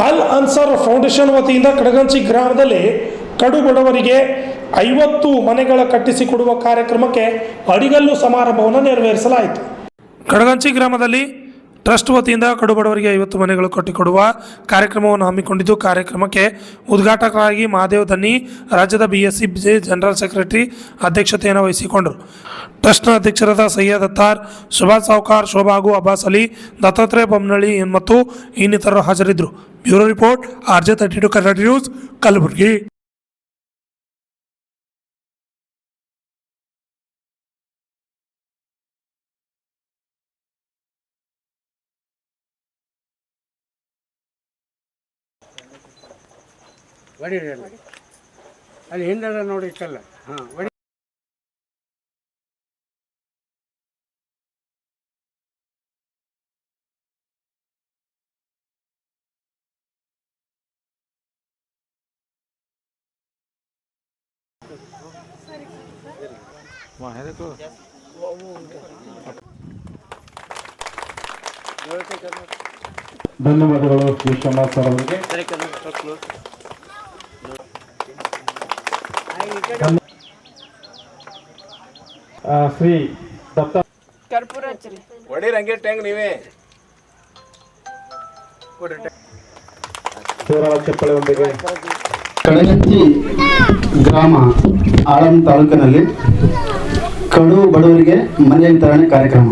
ಅಲ್ answer foundation ವತಿಯಿಂದ ಕಡಗಂಚಿ ಗ್ರಾಮದಲ್ಲಿ ಕಡು ಬಡವರಿಗೆ 50 ಮನೆಗಳ ಕಟ್ಟಿಸಿಕೊಡುವ ಕಾರ್ಯಕ್ರಮಕ್ಕೆ ಅಡಿಗಲ್ಲು ಸಮಾರಂಭವನ್ನು ನೆರವೇರಿಸಲಾಯಿತು. ಕಡಗಂಚಿ ಗ್ರಾಮದಲ್ಲಿ ಟ್ರಸ್ಟ್ ವತಿಯಿಂದ ಕಡು ಬಡವರಿಗೆ 50 ಮನೆಗಳು ಕಟ್ಟಿಕೊಡುವ ಕಾರ್ಯಕ್ರಮವನ್ನು ಹಮ್ಮಿಕೊಂಡಿದ್ದು, ಕಾರ್ಯಕ್ರಮಕ್ಕೆ ಉದ್ಘಾಟಕರಾಗಿ ಮಹಾದೇವ್ ದನ್ನಿ, ರಾಜ್ಯದ BSc ಜನರಲ್ ಸೆಕ್ರೆಟರಿ ಅಧ್ಯಕ್ಷತೆಯನ್ನು ವಹಿಸಿಕೊಂಡರು. ಟ್ರಸ್ಟ್ನ ಅಧ್ಯಕ್ಷರಾದ ಸೈಯದ್ ಅತ್ತಾರ್, ಸುಭಾಷ್ ಸಾವ್ಕಾರ್, ಶೋಭಾಗು, ಅಬ್ಬಾಸ್ ಅಲಿ, ದತ್ತಾತ್ರೇಯ ಬೊಮ್ಮನಹಳ್ಳಿ ಮತ್ತು ಇನ್ನಿತರರು ಹಾಜರಿದ್ದರು. Bureau report, RJ32 Kannada news, Kalaburagi. ಅಲ್ಲಿ ಹಿಂದೆ ನೋಡಿ ಇಷ್ಟಲ್ಲ. ಹಾಂ ಧನ್ಯವಾದಗಳು ವಿಶ್ವನಾಥ್ ಸರ್ ಅವರಿಗೆ. ಶ್ರೀ ದತ್ತ ನೀವೇ ಚಪ್ಪಳೆಯೊಂದಿಗೆ ಕಡಗಂಚಿ ಗ್ರಾಮ ಆಳಂದ ತಾಲೂಕಿನಲ್ಲಿ ಕಡು ಬಡವರಿಗೆ ಮನೆ ವಿತರಣೆ ಕಾರ್ಯಕ್ರಮ,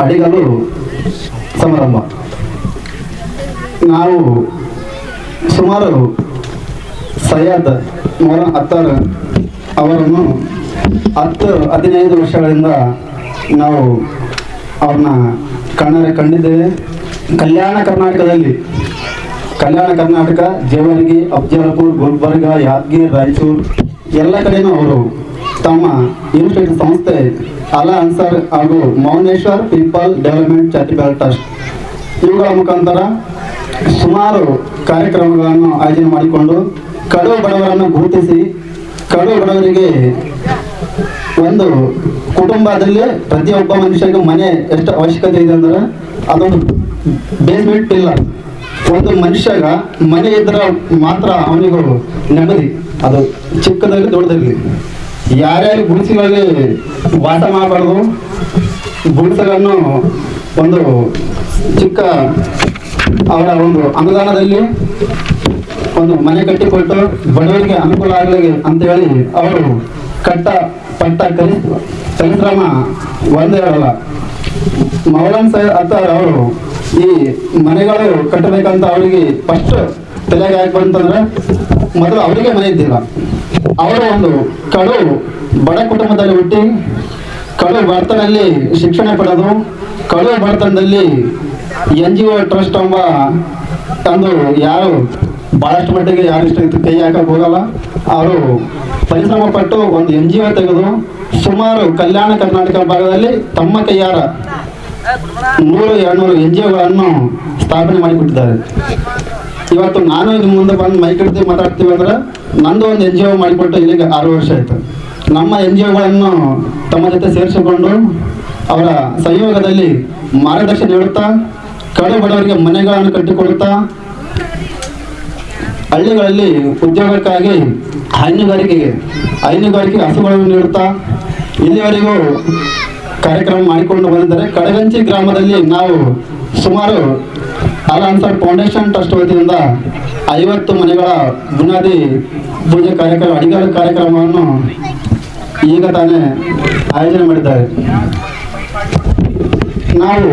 ಅಡಿಗಲು ಸಮಾರಂಭ. ನಾವು ಸುಮಾರು ಸೈಯದ್ ಅತ್ತಾರ್ ಅವರನ್ನು 10-15 ವರ್ಷಗಳಿಂದ ನಾವು ಅವ್ರನ್ನ ಕಂಡಿದ್ದೇವೆ. ಕಲ್ಯಾಣ ಕರ್ನಾಟಕ ಜೇವರ್ಗಿ, ಅಫ್ಜಲ್ಪುರ್, ಗುಲ್ಬರ್ಗ, ಯಾದಗಿರಿ, ರಾಯಚೂರು ಎಲ್ಲ ಕಡೆನೂ ಅವರು ತಮ್ಮ ಇನ್ಸ್ಟಿಟ್ಯೂಟ್ ಸಂಸ್ಥೆ ಅಲ್ ಅನ್ಸರ್ ಹಾಗೂ Mouneshwar people development charitable trust ಇವುಗಳ ಮುಖಾಂತರ ಸುಮಾರು ಕಾರ್ಯಕ್ರಮಗಳನ್ನು ಆಯೋಜನೆ ಮಾಡಿಕೊಂಡು ಕಡು ಬಡವರನ್ನು ಗುರುತಿಸಿ, ಕಡು ಬಡವರಿಗೆ ಒಂದು ಕುಟುಂಬದಲ್ಲಿ ಪ್ರತಿಯೊಬ್ಬ ಮನುಷ್ಯನಿಗೆ ಮನೆ ಎಷ್ಟು ಅವಶ್ಯಕತೆ ಇದೆ ಅಂದ್ರೆ ಅದೊಂದು ಬೇಸ್ಮೆಂಟ್ ಇಲ್ಲ. ಒಂದು ಮನುಷ್ಯಗ ಮನೆ ಇದ್ರೆ ಮಾತ್ರ ಅವನಿಗೂ ನೆಮ್ಮದಿ, ಅದು ಚಿಕ್ಕದಾಗಿ ದೊಡ್ಡದಾಗಲಿ. ಯಾರ್ಯಾರು ಗುಡಿಸಲಲ್ಲಿ ವಾಸ ಮಾಡಬಾರ್ದು, ಗುಡಿಸಲನ್ನು ಒಂದು ಚಿಕ್ಕ ಅವರ ಒಂದು ಅನುದಾನದಲ್ಲಿ ಒಂದು ಮನೆ ಕಟ್ಟಿಕೊಟ್ಟು ಬಡವರಿಗೆ ಅನುಕೂಲ ಆಗಲಿ ಅಂತ ಹೇಳಿ ಅವರು ಪರಿಶ್ರಮ ಒಂದೇ ಹೇಳಲ್ಲ. ಮೌಲಾನ್ ಸೈಯದ್ ಅತ್ತಾರ್ ಅವರು ಈ ಮನೆಗಳು ಕಟ್ಟಬೇಕಂತ ಅವರಿಗೆ ಫಸ್ಟ್ ತಲೆಗೆ ಹಾಕಿ ಬಂತಂದ್ರೆ ಮೊದಲು ಅವರಿಗೆ ಮನೆ ಇದ್ದಿಲ್ಲ. ಅವರು ಒಂದು ಕಡು ಬಡ ಕುಟುಂಬದಲ್ಲಿ ಹುಟ್ಟಿ ಕಡು ಬಡತನದಲ್ಲಿ ಶಿಕ್ಷಣ ಪಡೆದು ಕಡು ಬಡತನದಲ್ಲಿ NGO ಟ್ರಸ್ಟ್ ಎಂಬ ತಂದು ಯಾರು ಬಹಳಷ್ಟು ಮಟ್ಟಿಗೆ ಯಾರು ಇಷ್ಟ ಕೈ ಹಾಕಕ್ಕೆ ಹೋಗಲ್ಲ. ಅವರು ಪರಿಶ್ರಮ ಪಟ್ಟು ಒಂದು NGO ತೆಗೆದು ಸುಮಾರು ಕಲ್ಯಾಣ ಕರ್ನಾಟಕ ಭಾಗದಲ್ಲಿ ತಮ್ಮ ಕೈಯಾರ 100-200 NGOಗಳನ್ನು ಸ್ಥಾಪನೆ ಮಾಡಿಕೊಟ್ಟಿದ್ದಾರೆ. ಇವತ್ತು ನಾನು ನಿಮ್ಮ ಮುಂದೆ ಬಂದು ಮೈಕ್ ಹಿಡಿದು ಮಾತಾಡ್ತೀವಿ ಅಂದ್ರೆ ನಂದು ಒಂದು NGO ಮಾಡಿಕೊಟ್ಟು ಇಲ್ಲಿಗೆ 6 ವರ್ಷ ಆಯಿತು. ನಮ್ಮ NGOಗಳನ್ನು ತಮ್ಮ ಜೊತೆ ಸೇರಿಸಿಕೊಂಡು ಅವರ ಸಹಯೋಗದಲ್ಲಿ ಮಾರ್ಗದರ್ಶನ ನೀಡುತ್ತಾ ಕಡು ಬಡವರಿಗೆ ಮನೆಗಳನ್ನು ಕಟ್ಟಿಕೊಡುತ್ತಾ ಹಳ್ಳಿಗಳಲ್ಲಿ ಉದ್ಯೋಗಕ್ಕಾಗಿ ಹೈನುಗಾರಿಕೆಗೆ ಹಸುಗಳನ್ನು ನೀಡುತ್ತಾ ಇಲ್ಲಿವರೆಗೂ ಕಾರ್ಯಕ್ರಮ ಮಾಡಿಕೊಂಡು ಬಂದಿದ್ದಾರೆ. ಕಡಗಂಚಿ ಗ್ರಾಮದಲ್ಲಿ ನಾವು ಸುಮಾರು ಅಲ್ ಅನ್ಸರ್ ಫೌಂಡೇಶನ್ ಟ್ರಸ್ಟ್ ವತಿಯಿಂದ 50 ಮನೆಗಳ ಬುನಾದಿ ಪೂಜೆ ಕಾರ್ಯಕ್ರಮ, ಅಡಿಗಲು ಕಾರ್ಯಕ್ರಮವನ್ನು ಈಗ ತಾನೇ ಆಯೋಜನೆ ಮಾಡಿದ್ದಾರೆ. ನಾವು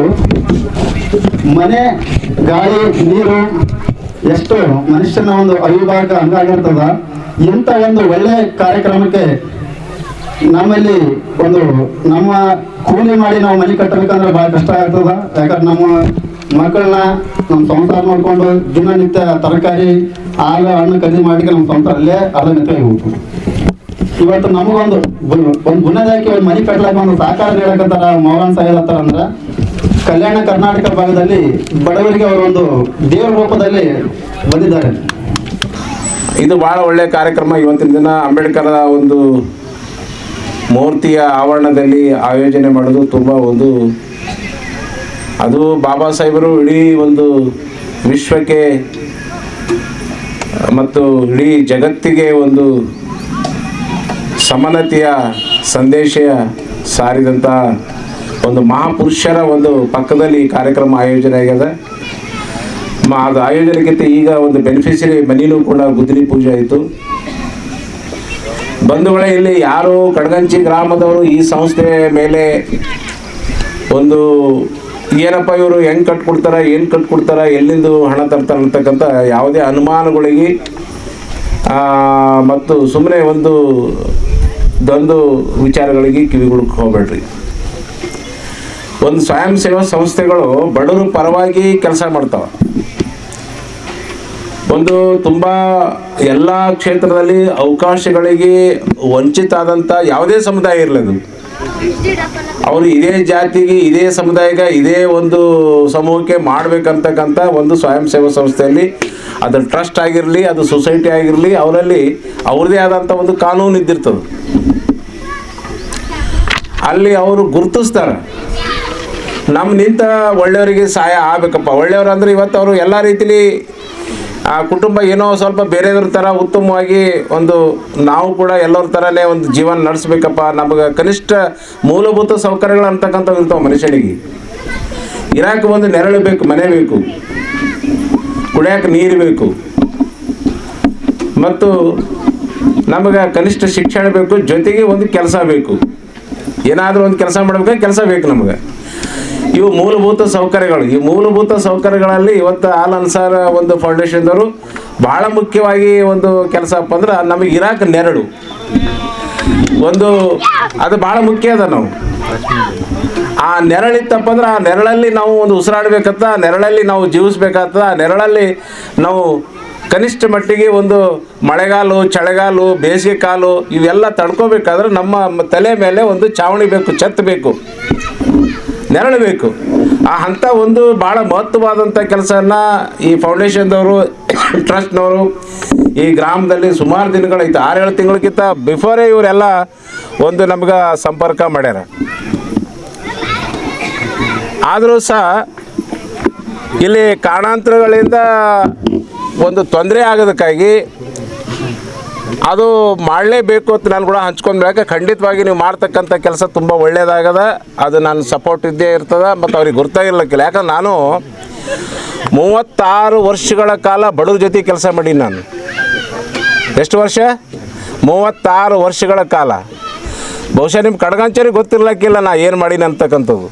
ಮನೆ, ಗಾಳಿ, ನೀರು ಎಷ್ಟು ಮನುಷ್ಯನ ಒಂದು ಅವಿಭಾಗ ಅಂಗಾಗಿರ್ತದ. ಇಂಥ ಒಂದು ಒಳ್ಳೆ ಕಾರ್ಯಕ್ರಮಕ್ಕೆ ನಮ್ಮಲ್ಲಿ ನಮ್ಮ ಕೂಲಿ ಮಾಡಿ ನಾವು ಮನೆ ಕಟ್ಟಬೇಕಂದ್ರೆ ಭಾಳ ಕಷ್ಟ ಆಗ್ತದ. ಯಾಕಂದ್ರೆ ನಮ್ಮ ಮಕ್ಕಳನ್ನ ನಮ್ಮ ಸಂಸಾರ ನೋಡ್ಕೊಂಡು ದಿನನಿತ್ಯ ತರಕಾರಿ ಹಾಲು ಹಣ್ಣು ಖರೀದಿ ಮಾಡಿ ನಮ್ಮ ಸಂಸಾರ ಅಲ್ಲೇ ಅರ್ಧ ನಿಂತಾಗಿ ಹೋಗ್ತು. ಇವತ್ತು ನಮಗೊಂದು ಬುನಾದಿ ಒಂದು ಮನೆ ಕಟ್ಟಲಾಕ ಒಂದು ಸಹಕಾರ ನೀಡಕತ್ತಾರ ಮೌಲಾನ್ ಸೈಯದ್ ಅತ್ತಾರ್ ಅಂದ್ರೆ ಕಲ್ಯಾಣ ಕರ್ನಾಟಕ ಭಾಗದಲ್ಲಿ ಬಡವರಿಗೆ ಅವರೊಂದು ದೇವರ ರೂಪದಲ್ಲಿ ಬಂದಿದ್ದಾರೆ. ಇದು ಬಹಳ ಒಳ್ಳೆಯ ಕಾರ್ಯಕ್ರಮ. ಇವತ್ತಿನ ದಿನ ಅಂಬೇಡ್ಕರ್ ಒಂದು ಮೂರ್ತಿಯ ಆವರಣದಲ್ಲಿ ಆಯೋಜನೆ ಮಾಡೋದು ತುಂಬ ಒಂದು ಅದು ಬಾಬಾ ಸಾಹೇಬರು ಇಡೀ ಒಂದು ವಿಶ್ವಕ್ಕೆ ಮತ್ತು ಇಡೀ ಜಗತ್ತಿಗೆ ಒಂದು ಸಮಾನತೆಯ ಸಂದೇಶ ಸಾರಿದಂಥ ಒಂದು ಮಹಾಪುರುಷರ ಒಂದು ಪಕ್ಕದಲ್ಲಿ ಈ ಕಾರ್ಯಕ್ರಮ ಆಯೋಜನೆ ಆಗ್ಯದ. ಅದು ಆಯೋಜನೆಗಿಂತ ಈಗ ಒಂದು ಬೆನಿಫಿಷರಿ ಮನಿನೂ ಕೂಡ ಗುದ್ದಲಿ ಪೂಜೆ ಆಯಿತು. ಬಂಧುಗಳೇ, ಇಲ್ಲಿ ಯಾರು ಕಡಗಂಚಿ ಗ್ರಾಮದವರು ಈ ಸಂಸ್ಥೆ ಮೇಲೆ ಒಂದು ಏನಪ್ಪ ಇವರು ಹೆಂಗೆ ಕಟ್ಕೊಡ್ತಾರೆ, ಏನು ಕಟ್ಕೊಡ್ತಾರೆ, ಎಲ್ಲಿಂದ ಹಣ ತರ್ತಾರೆ ಅಂತಕ್ಕಂಥ ಯಾವುದೇ ಅನುಮಾನಗಳಿಗೆ ಮತ್ತು ಸುಮ್ಮನೆ ಒಂದು ವಿಚಾರಗಳಿಗೆ ಕಿವಿಗೊಡಕ್ಕೆ ಹೋಗ್ಬೇಡ್ರಿ. ಒಂದು ಸ್ವಯಂ ಸೇವಾ ಸಂಸ್ಥೆಗಳು ಬಡವರ ಪರವಾಗಿ ಕೆಲಸ ಮಾಡ್ತಾವೆ. ಒಂದು ತುಂಬ ಎಲ್ಲ ಕ್ಷೇತ್ರದಲ್ಲಿ ಅವಕಾಶಗಳಿಗೆ ವಂಚಿತ ಆದಂಥ ಯಾವುದೇ ಸಮುದಾಯ ಇರಲಿ, ಅದು ಅವರು ಇದೇ ಜಾತಿಗೆ, ಇದೇ ಸಮುದಾಯಕ್ಕೆ, ಇದೇ ಒಂದು ಸಮೂಹಕ್ಕೆ ಮಾಡಬೇಕಂತಕ್ಕಂಥ ಒಂದು ಸ್ವಯಂ ಸೇವಾ ಸಂಸ್ಥೆಯಲ್ಲಿ ಅದು ಟ್ರಸ್ಟ್ ಆಗಿರಲಿ, ಅದು ಸೊಸೈಟಿ ಆಗಿರಲಿ, ಅವರಲ್ಲಿ ಅವ್ರದ್ದೇ ಆದಂಥ ಒಂದು ಕಾನೂನು ಇದ್ದಿರ್ತದೆ. ಅಲ್ಲಿ ಅವರು ಗುರುತಿಸ್ತಾರೆ, ನಮ್ಮ ನಿಂತ ಒಳ್ಳೆಯವರಿಗೆ ಸಹಾಯ ಆಗಬೇಕಪ್ಪ. ಒಳ್ಳೆಯವರು ಅಂದರೆ ಇವತ್ತು ಅವರು ಎಲ್ಲ ರೀತಿಲಿ ಆ ಕುಟುಂಬ ಏನೋ ಸ್ವಲ್ಪ ಬೇರೆಯವ್ರ ಥರ ಉತ್ತಮವಾಗಿ ಒಂದು ನಾವು ಕೂಡ ಎಲ್ಲರ ಥರನೇ ಒಂದು ಜೀವನ ನಡೆಸ್ಬೇಕಪ್ಪ. ನಮಗೆ ಕನಿಷ್ಠ ಮೂಲಭೂತ ಸೌಕರ್ಯಗಳು ಅಂತಕ್ಕಂಥವು ಇರ್ತಾವೆ. ಮನುಷ್ಯನಿಗೆ ಇರಾಕ ಒಂದು ನೆರಳು ಬೇಕು, ಮನೆ ಬೇಕು, ಕುಡಿಯೋಕೆ ನೀರು ಬೇಕು, ಮತ್ತು ನಮಗೆ ಕನಿಷ್ಠ ಶಿಕ್ಷಣ ಬೇಕು, ಜೊತೆಗೆ ಒಂದು ಕೆಲಸ ಬೇಕು. ಏನಾದರೂ ಒಂದು ಕೆಲಸ ಮಾಡಬೇಕು, ಕೆಲಸ ಬೇಕು ನಮಗೆ. ಇವು ಮೂಲಭೂತ ಸೌಕರ್ಯಗಳು. ಈ ಮೂಲಭೂತ ಸೌಕರ್ಯಗಳಲ್ಲಿ ಇವತ್ತು ಆಲ್ ಅನ್ಸಾರ್ ಒಂದು ಫೌಂಡೇಶನ್ದವರು ಭಾಳ ಮುಖ್ಯವಾಗಿ ಒಂದು ಕೆಲಸಪ್ಪ ಅಂದ್ರೆ ನಮಗೆ ಇರಾಕ ನೆರಳು ಒಂದು ಅದು ಭಾಳ ಮುಖ್ಯ ಅದ. ನಾವು ಆ ನೆರಳಿತ್ತಪ್ಪ ಅಂದ್ರೆ ಆ ನೆರಳಲ್ಲಿ ನಾವು ಒಂದು ಉಸಿರಾಡಬೇಕತ್ತ, ಆ ನೆರಳಲ್ಲಿ ನಾವು ಜೀವಿಸ್ಬೇಕಾಗ್ತದೆ. ಆ ನೆರಳಲ್ಲಿ ನಾವು ಕನಿಷ್ಠ ಮಟ್ಟಿಗೆ ಒಂದು ಮಳೆಗಾಲು, ಚಳಿಗಾಲು, ಬೇಸಿಗೆ ಕಾಲು ಇವೆಲ್ಲ ತಡ್ಕೋಬೇಕಾದ್ರೆ ನಮ್ಮ ತಲೆ ಮೇಲೆ ಒಂದು ಛಾವಣಿ ಬೇಕು, ಛತ್ ಬೇಕು, ನೆರಳು ಬೇಕು. ಅಂಥ ಒಂದು ಭಾಳ ಮಹತ್ವವಾದಂಥ ಕೆಲಸನ ಈ ಫೌಂಡೇಶನ್ದವರು, ಟ್ರಸ್ಟ್ನವರು ಈ ಗ್ರಾಮದಲ್ಲಿ ಸುಮಾರು ದಿನಗಳೈತೆ, 6-7 ತಿಂಗಳಿಗಿಂತ ಬಿಫೋರೇ ಇವರೆಲ್ಲ ಒಂದು ನಮ್ಗೆ ಸಂಪರ್ಕ ಮಾಡ್ಯಾರ. ಆದರೂ ಸಹ ಇಲ್ಲಿ ಕಾರಣಾಂತರಗಳಿಂದ ಒಂದು ತೊಂದರೆ ಆಗೋದಕ್ಕಾಗಿ ಅದು ಮಾಡಲೇಬೇಕು ಅಂತ ನಾನು ಕೂಡ ಹಂಚ್ಕೊಂಡ್ಬೇಕು. ಖಂಡಿತವಾಗಿ ನೀವು ಮಾಡ್ತಕ್ಕಂಥ ಕೆಲಸ ತುಂಬ ಒಳ್ಳೆಯದಾಗದ, ಅದು ನಾನು ಸಪೋರ್ಟ್ ಇದ್ದೇ ಇರ್ತದೆ. ಮತ್ತು ಅವ್ರಿಗೆ ಗೊತ್ತಾಗಿರ್ಲಿಕ್ಕಿಲ್ಲ, ಯಾಕಂದ್ರೆ ನಾನು 36 ವರ್ಷಗಳ ಕಾಲ ಬಡವ್ರ ಜೊತೆ ಕೆಲಸ ಮಾಡೀನಿ. ನಾನು ಎಷ್ಟು ವರ್ಷ? 36 ವರ್ಷಗಳ ಕಾಲ. ಬಹುಶಃ ನಿಮ್ಮ ಕಡಗಂಚರಿಗೆ ಗೊತ್ತಿರ್ಲಿಕ್ಕಿಲ್ಲ ನಾ ಏನು ಮಾಡೀನಿ ಅಂತಕ್ಕಂಥದ್ದು.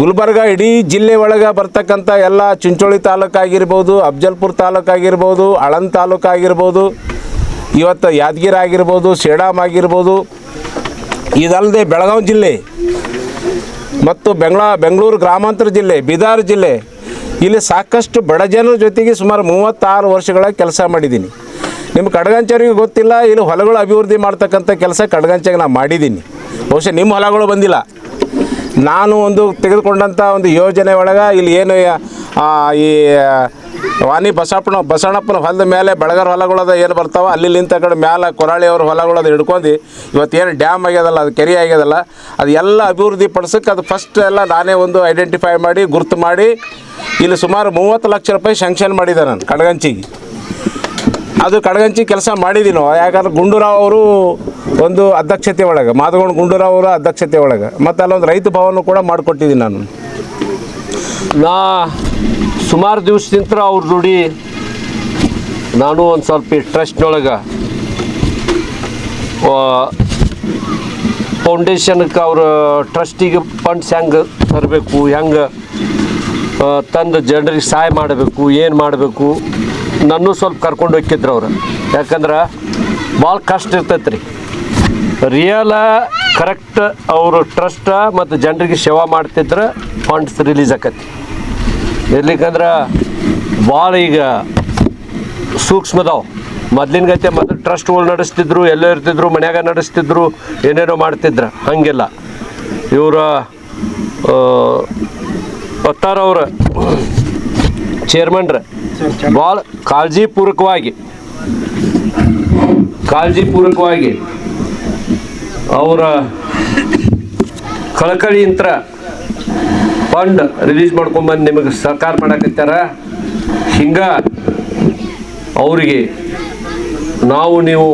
ಗುಲ್ಬರ್ಗ ಇಡೀ ಜಿಲ್ಲೆ ಒಳಗೆ ಬರ್ತಕ್ಕಂಥ ಎಲ್ಲ ಚಿಂಚೋಳಿ ತಾಲೂಕು ಆಗಿರ್ಬೋದು, ಅಫ್ಜಲ್ಪುರ ತಾಲೂಕು ಆಗಿರ್ಬೋದು, ಆಳಂದ ತಾಲೂಕು ಆಗಿರ್ಬೋದು, ಇವತ್ತು ಯಾದಗಿರಿ ಆಗಿರ್ಬೋದು, ಸೇಡಾಮ್ ಆಗಿರ್ಬೋದು, ಇದಲ್ಲದೆ ಬೆಳಗಾವಿ ಜಿಲ್ಲೆ ಮತ್ತು ಬೆಂಗಳೂರು ಗ್ರಾಮಾಂತರ ಜಿಲ್ಲೆ, ಬೀದರ್ ಜಿಲ್ಲೆ, ಇಲ್ಲಿ ಸಾಕಷ್ಟು ಬಡ ಜನರ ಜೊತೆಗೆ ಸುಮಾರು 36 ವರ್ಷಗಳ ಕೆಲಸ ಮಾಡಿದ್ದೀನಿ. ನಿಮ್ಮ ಕಡಗಂಚರಿಗೆ ಗೊತ್ತಿಲ್ಲ, ಇಲ್ಲಿ ಹೊಲಗಳು ಅಭಿವೃದ್ಧಿ ಮಾಡ್ತಕ್ಕಂಥ ಕೆಲಸ ಕಡಗಂಚಾಗ ನಾನು ಮಾಡಿದ್ದೀನಿ. ಬಹುಶಃ ನಿಮ್ಮ ಹೊಲಗಳು ಬಂದಿಲ್ಲ. ನಾನು ಒಂದು ತೆಗೆದುಕೊಂಡಂಥ ಒಂದು ಯೋಜನೆ ಒಳಗೆ ಇಲ್ಲಿ ಏನು ಈ ವಾನಿ ಬಸವಣ್ಣಪ್ಪನ ಹೊಲದ ಮೇಲೆ ಬೆಳಗಾರ ಹೊಲಗಳದ ಏನು ಬರ್ತಾವೆ ಅಲ್ಲಿ ನಿಂತ ಕಡೆ ಮ್ಯಾಲೆ ಕೊರಾಳಿಯವ್ರ ಹೊಲಗಳದು ಹಿಡ್ಕೊಂಡು ಇವತ್ತೇನು ಡ್ಯಾಮ್ ಆಗ್ಯದಲ್ಲ, ಅದು ಕೆರೆ ಆಗ್ಯದಲ್ಲ, ಅದು ಎಲ್ಲ ಅಭಿವೃದ್ಧಿ ಪಡಿಸೋಕ್ಕೆ ಅದು ಫಸ್ಟ್ ಎಲ್ಲ ನಾನೇ ಒಂದು ಐಡೆಂಟಿಫೈ ಮಾಡಿ ಗುರ್ತು ಮಾಡಿ ಇಲ್ಲಿ ಸುಮಾರು 30 ಲಕ್ಷ ರೂಪಾಯಿ ಶಾಂಕ್ಷನ್ ಮಾಡಿದೆ ನಾನು ಕಡಗಂಚಿಗೆ. ಅದು ಕಡಗಂಚಿ ಕೆಲಸ ಮಾಡಿದ್ದೀನಿ. ಯಾಕಂದ್ರೆ ಗುಂಡೂರಾವ್ ಅವರು ಒಂದು ಅಧ್ಯಕ್ಷತೆ ಒಳಗೆ, ಮಾದಗೊಂಡು ಗುಂಡೂರಾವ್ ಅವರ ಅಧ್ಯಕ್ಷತೆ ಒಳಗೆ, ಮತ್ತು ಅಲ್ಲೊಂದು ರೈತ ಭವನ ಕೂಡ ಮಾಡಿಕೊಟ್ಟಿದ್ದೀನಿ ನಾನು. ನಾ ಸುಮಾರು ದಿವಸದಿಂದ ಅವ್ರ ಜೋಡಿ ನಾನು ಒಂದು ಸ್ವಲ್ಪ ಟ್ರಸ್ಟ್ನೊಳಗೆ ಫೌಂಡೇಶನ್ಗೆ ಅವ್ರ ಟ್ರಸ್ಟಿಗೆ ಫಂಡ್ಸ್ ಹೆಂಗೆ ತರಬೇಕು, ಹೆಂಗೆ ತಂದು ಜನರಿಗೆ ಸಹಾಯ ಮಾಡಬೇಕು, ಏನು ಮಾಡಬೇಕು ನನ್ನೂ ಸ್ವಲ್ಪ ಕರ್ಕೊಂಡು ಹೋಗಿದ್ರು ಅವ್ರು. ಯಾಕಂದ್ರೆ ಭಾಳ ಕಷ್ಟ ಇರ್ತೈತೆ ರೀ. ರಿಯಲ ಕರೆಕ್ಟ್ ಅವರು ಟ್ರಸ್ಟ್ ಮತ್ತು ಜನರಿಗೆ ಸೇವಾ ಮಾಡ್ತಿದ್ರೆ ಫಂಡ್ಸ್ ರಿಲೀಸ್ ಆಕತಿ. ಇರ್ಲಿಕ್ಕಂದ್ರೆ ಭಾಳ ಈಗ ಸೂಕ್ಷ್ಮದಾವು. ಮೊದಲಿನ ಗತೆ ಮೊದಲು ಟ್ರಸ್ಟ್ಗಳು ನಡೆಸ್ತಿದ್ರು, ಎಲ್ಲೋ ಇರ್ತಿದ್ರು, ಮನ್ಯಾಗ ನಡೆಸ್ತಿದ್ರು, ಏನೇನೋ ಮಾಡ್ತಿದ್ರು. ಹಂಗಿಲ್ಲ. ಇವರ ಪತ್ತಾರವ್ರ ಚೇರ್ಮನ್ರ ಭಾಳ ಕಾಳಜಿಪೂರ್ವಕವಾಗಿ ಅವರ ಕಳಕಳಿಯಂತ್ರ ಫಂಡ್ ರಿಲೀಸ್ ಮಾಡ್ಕೊಂಬಂದು ನಿಮಗೆ ಸಹಕಾರ ಮಾಡಕತ್ತಾರ. ಹಿಂಗೆ ಅವರಿಗೆ ನೀವು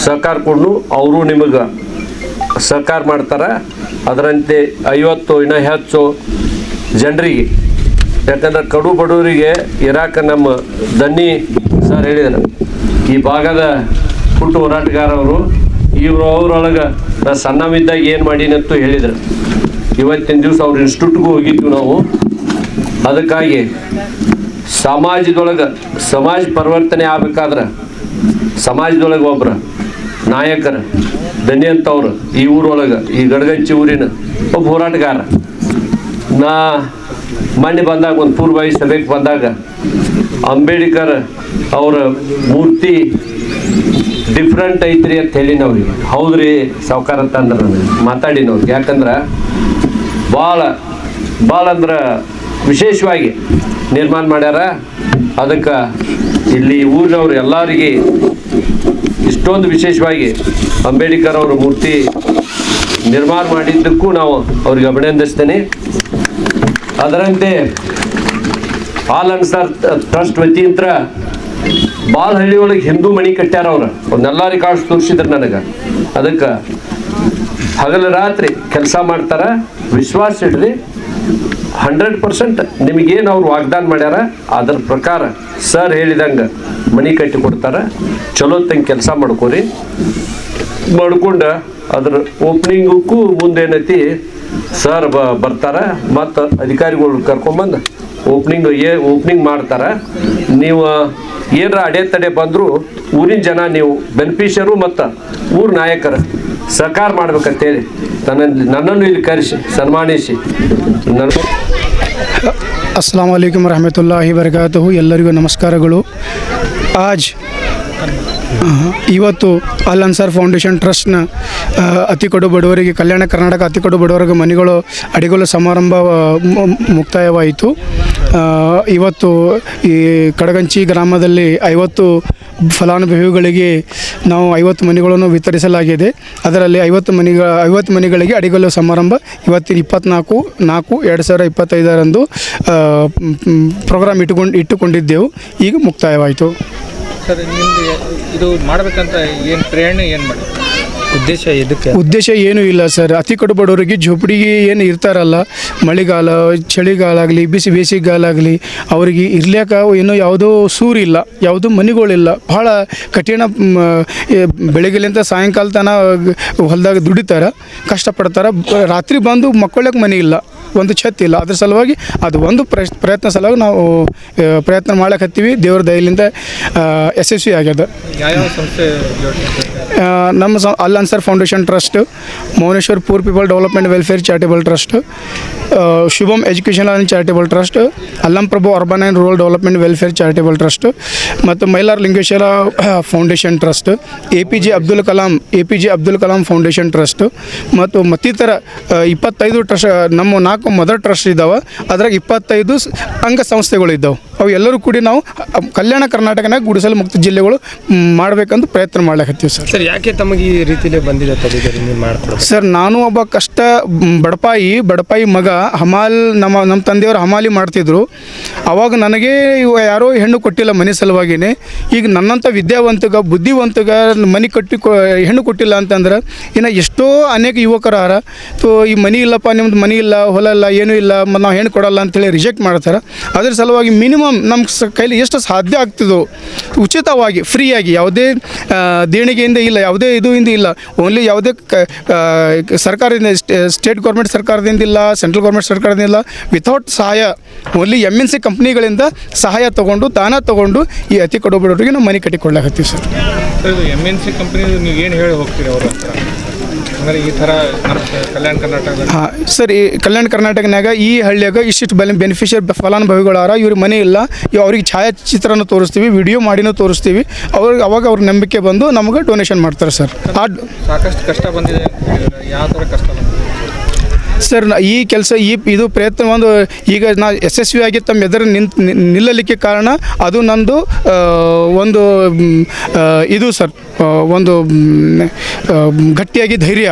ಸಹಕಾರ ಕೊಡು, ಅವರು ನಿಮಗೆ ಸಹಕಾರ ಮಾಡ್ತಾರೆ. ಅದರಂತೆ 50 ಇನ್ನೂ ಹೆಚ್ಚು ಜನರಿಗೆ, ಯಾಕಂದ್ರೆ ಕಡು ಬಡವರಿಗೆ ಇರಾಕ ನಮ್ಮ ದನ್ನಿ ಸರ್ ಹೇಳಿದರು, ಈ ಭಾಗದ ಹುಟ್ಟು ಹೋರಾಟಗಾರವರು ಅವರೊಳಗೆ ನಾ ಸಣ್ಣವಿದ್ದಾಗ ಏನು ಮಾಡೀನಂತೂ ಹೇಳಿದರು. ಇವತ್ತಿನ ದಿವಸ ಅವ್ರ ಇನ್ಸ್ಟಿಟ್ಯೂಟ್ಗೂ ಹೋಗಿದ್ವಿ ನಾವು. ಅದಕ್ಕಾಗಿ ಸಮಾಜ ಪರಿವರ್ತನೆ ಆಗ್ಬೇಕಾದ್ರೆ ಸಮಾಜದೊಳಗೆ ಒಬ್ಬರು ನಾಯಕರು ದನಿ ಅಂತವ್ರು ಈ ಊರೊಳಗೆ, ಈ ಗಡಗಂಚಿ ಊರಿನ ಒಬ್ಬ ಹೋರಾಟಗಾರ. ನಾ ಮೊನ್ನೆ ಬಂದಾಗ ಒಂದು ಪೂರ್ವಭಾವಿ ಸಭೆಗೆ ಬಂದಾಗ ಅಂಬೇಡ್ಕರ್ ಅವರ ಮೂರ್ತಿ ಡಿಫ್ರೆಂಟ್ ಐತ್ರಿ ಅಂತ ಹೇಳಿ ಅವ್ರಿಗೆ. ಹೌದ್ರಿ ಸಾವ್ಕಾರ ಅಂತ ಅಂದ್ರೆ ನನಗೆ ಮಾತಾಡಿನವ್ರಿಗೆ. ಯಾಕಂದ್ರೆ ಭಾಳ ಅಂದ್ರೆ ವಿಶೇಷವಾಗಿ ನಿರ್ಮಾಣ ಮಾಡ್ಯಾರ. ಅದಕ್ಕೆ ಇಲ್ಲಿ ಊರಿನವ್ರು ಎಲ್ಲರಿಗೆ ಇಷ್ಟೊಂದು ವಿಶೇಷವಾಗಿ ಅಂಬೇಡ್ಕರ್ ಅವರ ಮೂರ್ತಿ ನಿರ್ಮಾಣ ಮಾಡಿದ್ದಕ್ಕೂ ನಾವು ಅವ್ರಿಗೆ ಅಭಿನಂದಿಸ್ತೇನೆ. ಅದರಂತೆ ಆಲ್ ಅನ್ಸಾರ್ ಟ್ರಸ್ಟ್ ವತಿಯಿಂದ ಬಾಲ್ಹಳ್ಳಿ ಒಳಗೆ ಹಿಂದೂ ಮಣಿ ಕಟ್ಟ್ಯಾರ. ಅವ್ರನ್ನೆಲ್ಲ ರಿಕಾರ್ಡ್ಸ್ ತೋರಿಸಿದ್ರು ನನಗೆ. ಅದಕ್ಕೆ ಹಗಲು ರಾತ್ರಿ ಕೆಲಸ ಮಾಡ್ತಾರೆ. ವಿಶ್ವಾಸ ಇಡ್ರಿ, 100% ನಿಮಗೇನು ಅವ್ರು ವಾಗ್ದಾನ ಮಾಡ್ಯಾರ ಅದ್ರ ಪ್ರಕಾರ ಸರ್ ಹೇಳಿದಂಗೆ ಮನೆ ಕಟ್ಟಿ ಕೊಡ್ತಾರೆ. ಚಲೋ ತಂಗೆ ಕೆಲಸ ಮಾಡ್ಕೊರಿ. ಮಾಡ್ಕೊಂಡು ಅದ್ರ ಓಪನಿಂಗಕ್ಕೂ ಮುಂದೇನೈತಿ ಸರ್ ಬರ್ತಾರೆ ಮತ್ತು ಅಧಿಕಾರಿಗಳು ಕರ್ಕೊಂಬಂದು ಓಪನಿಂಗ್ ಮಾಡ್ತಾರೆ. ನೀವು ಏನರ ಅಡೆತಡೆ ಬಂದರೂ ಊರಿನ ಜನ ನೀವು ಬೆನಿಫಿಷರು ಮತ್ತು ಊರ ನಾಯಕರು ಸಹಕಾರ ಮಾಡ್ಬೇಕಂತೇಳಿ ನನ್ನನ್ನು ಇಲ್ಲಿ ಕರೆಸಿ ಸನ್ಮಾನಿಸಿ अस्सलाम वालेकुम रहमतुल्लाहि वबरकातुहु. ಎಲ್ಲರಿಗೂ ನಮಸ್ಕಾರಗಳು. ಇವತ್ತು ಅಲ್ ಅನ್ಸಾರ್ ಫೌಂಡೇಶನ್ ಟ್ರಸ್ಟ್ನ ಅತಿ ಕಡು ಬಡವರಿಗೆ, ಕಲ್ಯಾಣ ಕರ್ನಾಟಕ ಅತಿ ಕಡು ಬಡವರಿಗೆ ಮನೆಗಳು ಅಡಿಗಲು ಸಮಾರಂಭ ಮುಕ್ತಾಯವಾಯಿತು. ಇವತ್ತು ಈ ಕಡಗಂಚಿ ಗ್ರಾಮದಲ್ಲಿ 50 ಫಲಾನುಭವಿಗಳಿಗೆ ನಾವು 50 ಮನೆಗಳನ್ನು ವಿತರಿಸಲಾಗಿದೆ. ಅದರಲ್ಲಿ 50 ಮನೆಗಳಿಗೆ ಅಡಿಗಲು ಸಮಾರಂಭ ಇವತ್ತಿನ 24/4/2025 ಪ್ರೋಗ್ರಾಮ್ ಇಟ್ಟುಕೊಂಡಿದ್ದೆವು. ಈಗ ಮುಕ್ತಾಯವಾಯಿತು. ಸರ್, ನಿಮ್ದು ಇದು ಮಾಡಬೇಕಂತ ಏನು ಪ್ರೇರಣೆ, ಏನು ಮಾಡಿ ಉದ್ದೇಶ ಏನೂ ಇಲ್ಲ ಸರ್. ಅತಿ ಕಡು ಬಡವರಿಗೆ ಝೋಪಡಿಗೆ ಏನು ಇರ್ತಾರಲ್ಲ, ಮಳೆಗಾಲ ಚಳಿಗಾಲ ಆಗಲಿ ಬೇಸಿಗೆಗಾಲ ಆಗಲಿ ಅವರಿಗೆ ಇರ್ಲಿಕ್ಕೆ ಏನೋ ಯಾವುದೋ ಸೂರಿಲ್ಲ, ಯಾವುದೋ ಮನೆಗಳಿಲ್ಲ. ಭಾಳ ಕಠಿಣ. ಬೆಳಗ್ಗೆಲಿಂದ ಸಾಯಂಕಾಲ ತನಕ ಹೊಲದಾಗ ದುಡಿತಾರೆ, ಕಷ್ಟಪಡ್ತಾರೆ. ರಾತ್ರಿ ಬಂದು ಮಕ್ಕಳಿಗೆ ಮನೆ ಇಲ್ಲ, ಒಂದು ಛತ್ ಇಲ್ಲ. ಅದ್ರ ಸಲುವಾಗಿ ಅದು ಒಂದು ಪ್ರಯತ್ನ ಸಲುವಾಗಿ ನಾವು ಪ್ರಯತ್ನ ಮಾಡಕತ್ತೀವಿ. ದೇವ್ರ ದಯೆಯಿಂದ ಯಶಸ್ವಿ ಆಗ್ಯದ. ಯಾವ ಸಂಸ್ಥೆ? ನಮ್ಮ Al Ansar foundation trust, Mouneshwar poor people development welfare charitable trust, Shubham educational and charitable trust, Allam Prabhu urban and rural development welfare charitable trust ಮತ್ತು Mylar Lingeshwara foundation trust, APJ Abdul Kalam foundation trust ಮತ್ತು ಮತ್ತಿತರ 25 ಟ್ರಸ್ಟ್. ನಮ್ಮ 4 ಮದರ್ ಟ್ರಸ್ಟ್ ಇದ್ದಾವೆ. ಅದ್ರಾಗ 25 ಅಂಗ ಸಂಸ್ಥೆಗಳು ಇದ್ದಾವೆ. ಅವು ಎಲ್ಲರೂ ಕೂಡಿ ನಾವು ಕಲ್ಯಾಣ ಕರ್ನಾಟಕನಾಗ ಗುಡಿಸಲು ಮುಕ್ತ ಜಿಲ್ಲೆಗಳು ಮಾಡಬೇಕಂತ ಪ್ರಯತ್ನ ಮಾಡ್ಲಿಕತ್ತೀವಿ ಸರ್. ಸರ್, ಯಾಕೆ ತಮಗೆ ಈ ರೀತಿಯಲ್ಲಿ ಬಂದಿದೆ ಸರ್? ನಾನು ಒಬ್ಬ ಬಡಪಾಯಿ ಮಗ. ನಮ್ಮ ತಂದೆಯವರು ಹಮಾಲಿ ಮಾಡ್ತಿದ್ರು. ಅವಾಗ ನನಗೆ ಯಾರೋ ಹೆಣ್ಣು ಕೊಟ್ಟಿಲ್ಲ ಮನೆ ಸಲುವಾಗಿಯೇ. ಈಗ ನನ್ನಂಥ ವಿದ್ಯಾವಂತಗ ಬುದ್ಧಿವಂತಗ ಮನೆ ಹೆಣ್ಣು ಕೊಟ್ಟಿಲ್ಲ ಅಂತಂದ್ರೆ ಇನ್ನು ಎಷ್ಟೋ ಅನೇಕ ಯುವಕರು ಈ ಮನೆ ಇಲ್ಲಪ್ಪ, ನಿಮ್ದು ಮನೆ ಇಲ್ಲ, ಹೊಲ ಇಲ್ಲ, ಏನೂ ಇಲ್ಲ, ಮತ್ತು ನಾವು ಹೆಣ್ಣು ಕೊಡಲ್ಲ ಅಂತೇಳಿ ರಿಜೆಕ್ಟ್ ಮಾಡ್ತಾರೆ. ಅದ್ರ ಸಲುವಾಗಿ ಮಿನಿಮಮ್ ನಮ್ಮ ಕೈಲಿ ಎಷ್ಟು ಸಾಧ್ಯ ಆಗ್ತಿದೋ ಉಚಿತವಾಗಿ ಫ್ರೀಯಾಗಿ, ಯಾವುದೇ ದೇಣಿಗೆಯಿಂದ ಇಲ್ಲ, ಯಾವುದೇ ಇದರಿಂದ ಇಲ್ಲ, ಓನ್ಲಿ ಯಾವುದೇ ಸರ್ಕಾರದಿಂದ, ಸ್ಟೇಟ್ ಗೌರ್ಮೆಂಟ್ ಸರ್ಕಾರದಿಂದ ಇಲ್ಲ, ಸೆಂಟ್ರಲ್ ಗೌರ್ಮೆಂಟ್ ಸರ್ಕಾರದಿಂದ ಇಲ್ಲ, ವಿತೌಟ್ ಸಹಾಯ ಓನ್ಲಿ MNC ಕಂಪ್ನಿಗಳಿಂದ ಸಹಾಯ ತೊಗೊಂಡು, ದಾನ ತೊಗೊಂಡು ಈ ಅತಿ ಕಡು ಬಡವರಿಗೆ ನಾವು ಮನೆ ಕಟ್ಟಿಕೊಳ್ಳಾಕತ್ತೀವಿ ಸರ್. MNC ಕಂಪ್ನಿ ನೀವು ಏನು ಹೇಳಿ ಹೋಗ್ತೀರಿ ಅವ್ರ ಹತ್ರ? ಅಂದರೆ ಈ ಥರ ಕಲ್ಯಾಣ ಕರ್ನಾಟಕ. ಹಾಂ ಸರ್, ಈ ಕಲ್ಯಾಣ ಕರ್ನಾಟಕನಾಗ ಈ ಹಳ್ಳಿಯಾಗ ಇಷ್ಟಿಷ್ಟು ಬೆನಿಫಿಷಿಯರ್ ಫಲಾನುಭವಿಗಳಾರ, ಇವ್ರ ಮನೆ ಇಲ್ಲ, ಅವ್ರಿಗೆ ಛಾಯಾಚಿತ್ರನ ತೋರಿಸ್ತೀವಿ, ವಿಡಿಯೋ ಮಾಡಿನೂ ತೋರಿಸ್ತೀವಿ. ಅವಾಗ ಅವ್ರ ನಂಬಿಕೆ ಬಂದು ನಮಗೆ ಡೊನೇಷನ್ ಮಾಡ್ತಾರೆ ಸರ್. ಸಾಕಷ್ಟು ಕಷ್ಟ ಬಂದಿದೆ. ಯಾವ ಥರ ಕಷ್ಟ ಬಂದಿದೆ ಸರ್? ಈ ಕೆಲಸ ಇದು ಪ್ರಯತ್ನ ಈಗ ನಾ ಯಶಸ್ವಿಯಾಗಿ ತಮ್ಮ ಎದುರು ನಿಲ್ಲಲಿಕ್ಕೆ ಕಾರಣ ಅದು ನಂದು ಒಂದು ಇದು ಸರ್, ಒಂದು ಗಟ್ಟಿಯಾಗಿ ಧೈರ್ಯ.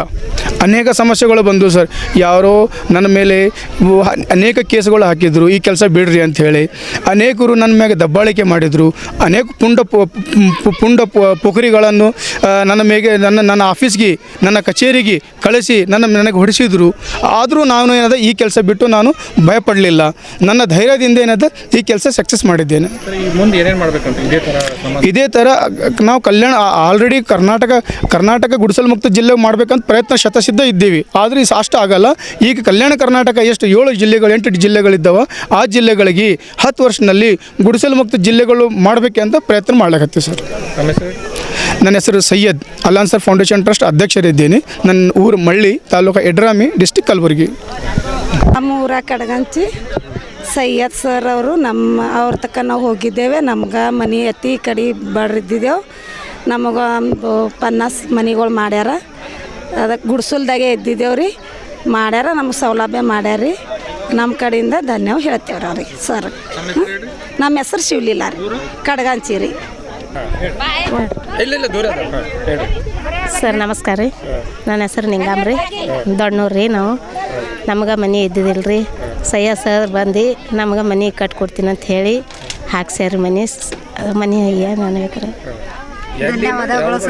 ಅನೇಕ ಸಮಸ್ಯೆಗಳು ಬಂದು ಸರ್, ಯಾರೋ ನನ್ನ ಮೇಲೆ ಅನೇಕ ಕೇಸುಗಳು ಹಾಕಿದ್ರು, ಈ ಕೆಲಸ ಬಿಡ್ರಿ ಅಂಥೇಳಿ. ಅನೇಕರು ನನ್ನ ಮ್ಯಾಗೆ ದಬ್ಬಾಳಿಕೆ ಮಾಡಿದರು. ಅನೇಕ ಪುಂಡ ಪುಕರಿಗಳನ್ನು ನನ್ನ ಮೇಲೆ ನನ್ನ ಆಫೀಸ್ಗೆ, ನನ್ನ ಕಚೇರಿಗೆ ಕಳಿಸಿ ನನಗೆ ಹೊಡಿಸಿದ್ರು. ಆದರೂ ನಾನು ಏನದ ಈ ಕೆಲಸ ಬಿಟ್ಟು ನಾನು ಭಯಪಡಲಿಲ್ಲ. ನನ್ನ ಧೈರ್ಯದಿಂದ ಏನದ ಈ ಕೆಲಸ ಸಕ್ಸಸ್ ಮಾಡಿದ್ದೇನೆ. ಸರ್, ಈ ಮುಂದೆ ಏನೇನು ಮಾಡ್ಬೇಕಂತ ಇದೇ ಥರ ನಾವು ಕಲ್ಯಾಣ ಆಲ್ರೆಡಿ ಕರ್ನಾಟಕ ಗುಡಿಸಲು ಮುಕ್ತ ಜಿಲ್ಲೆ ಮಾಡಬೇಕಂತ ಪ್ರಯತ್ನ ಶತಸಿದ್ಧ ಇದ್ದೀವಿ. ಆದರೆ ಅಷ್ಟು ಆಗಲ್ಲ. ಈಗ ಕಲ್ಯಾಣ ಕರ್ನಾಟಕ ಎಷ್ಟು 7 ಜಿಲ್ಲೆಗಳು 8 ಜಿಲ್ಲೆಗಳಿದ್ದಾವೆ, ಆ ಜಿಲ್ಲೆಗಳಿಗೆ 10 ವರ್ಷದಲ್ಲಿ ಗುಡಿಸಲು ಮುಕ್ತ ಜಿಲ್ಲೆಗಳು ಮಾಡಬೇಕಂತ ಪ್ರಯತ್ನ ಮಾಡ್ಲಾಕತ್ತೀವಿ ಸರ್. ನನ್ನ ಹೆಸರು ಸೈಯದ್ ಅಲಾನ್ಸರ್ ಫೌಂಡೇಶನ್ ಟ್ರಸ್ಟ್ ಅಧ್ಯಕ್ಷರಿದ್ದೀನಿ. ನನ್ನ ಊರು ಮಳ್ಳಿ, ತಾಲೂಕು ಯಡ್ರಾಮಿ, ಡಿಸ್ಟಿಕ್ ಕಲಬುರಗಿ. ನಮ್ಮ ಊರ ಕಡಗಂಚಿ ಸೈಯದ್ ಸರ್ ಅವರು ಅವ್ರ ತಕ್ಕ ನಾವು ಹೋಗಿದ್ದೇವೆ. ನಮ್ಗೆ ಮನೆ ಅತಿ ಕಡೆ ಬಡ್ರಿದ್ದೇವೆ. ನಮಗೆ ಒಂದು 50 ಮನೆಗಳು ಮಾಡ್ಯಾರ. ಅದಕ್ಕೆ ಗುಡ್ಸಲ್ದಾಗೆ ಇದ್ದಿದ್ದೇವೆ ರೀ. ಮಾಡ್ಯಾರ, ನಮ್ಗೆ ಸೌಲಭ್ಯ ಮಾಡ್ಯಾರ ರೀ. ನಮ್ಮ ಕಡೆಯಿಂದ ಧನ್ಯವಾದ ಹೇಳ್ತೇವೆ ರೀ ಅವ್ರಿಗೆ ಸರ್. ನಮ್ಮ ಹೆಸರು ಶಿವಲೀಲ ರೀ, ಕಡಗಂಚಿ ರೀ. ಸರ್ ನಮಸ್ಕಾರ ರೀ. ನನ್ನ ಹೆಸರು ನಿಂಗಾಮ್ ರೀ, ದೊಡ್ಡನೂರು ರೀ. ನಮ್ಗೆ ಮನೆ ಇದ್ದಿದ್ದಿಲ್ಲ ರೀ. ಸಯ್ಯದ್ ಸರ್ ಬಂದು ನಮ್ಗೆ ಮನೆ ಕಟ್ಕೊಡ್ತೀನಿ ಅಂತ ಹೇಳಿ ಹಾಕ್ಸ್ಯಾರ ಮನೆ. ಏನು ಅನ್ಬೇಕ್ರಿ,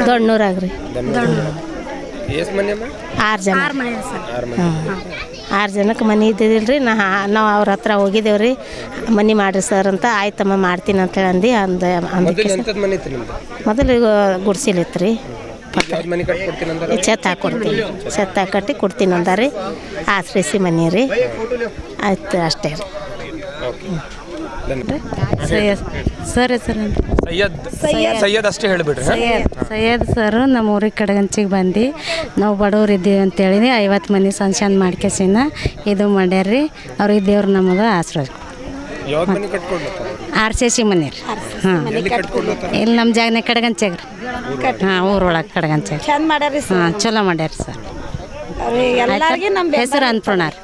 ದೊಡ್ಡನೂರಾಗ್ರಿ. 6 ಜನ. 6 ಜನಕ್ಕೆ ಮನೆ ಇದ್ದಿದ್ದಿಲ್ಲ ರೀ. ನಾವು ಅವ್ರ ಹತ್ರ ಹೋಗಿದ್ದೇವೆ ರೀ. ಮನೆ ಮಾಡಿರಿ ಸರ್ ಅಂತ. ಆಯ್ತಮ್ಮ ಮಾಡ್ತೀನಿ ಅಂತೇಳಿ ಮೊದಲು ಗುಡ್ಸಿಲಿತ್ತು ರೀ. ಛತ್ ಹಾಕ್ಕೊಡ್ತೀನಿ, ಛತ್ ಹಾಕಿ ಕೊಡ್ತೀನಿ ಅಂದಾರಿ. ಆಶ್ರಯಿಸಿ ಮನೆ ರೀ. ಆಯ್ತು ಅಷ್ಟೇ ರೀ. ಸರ್ ಹೆಸರು ಸೈಯದ್ ಅಷ್ಟೇ ಹೇಳಿಬಿಡ್ರಿ. ಸೈಯದ್ ಸರ್ ನಮ್ಮ ಊರಿಗೆ ಕಡಗಂಚಿಗೆ ಬಂದು ನಾವು ಬಡವ್ರು ಇದ್ದೀವಿ ಅಂತೇಳಿ 50 ಮನೆ ಸಂಶಾನ್ ಮಾಡ್ಕೇಸಿನ ಇದು ಮಾಡ್ಯಾರ್ರಿ. ಅವ್ರಿಗೆ ದೇವ್ರು ನಮಗೆ ಆಶ್ರಯ. RCC ಮನೆ ರೀ. ಹಾಂ, ಇಲ್ಲಿ ನಮ್ಮ ಜಾಗನೇ ಕಡಗಂಚಾಗ ರೀ. ಹಾಂ, ಊರೊಳಗೆ ಕಡಗಂಚಾಗ. ಚಂದ ಮಾಡ್ಯಾರ ರೀ ಸರ್. ಹಾಂ, ಚಲೋ ಮಾಡ್ಯಾರ ಸರ್. ಎಲ್ಲರಿಗೆ ನಮ್ಮ ಹೆಸರು ಅನ್ನಪೂರ್ಣ ರೀ.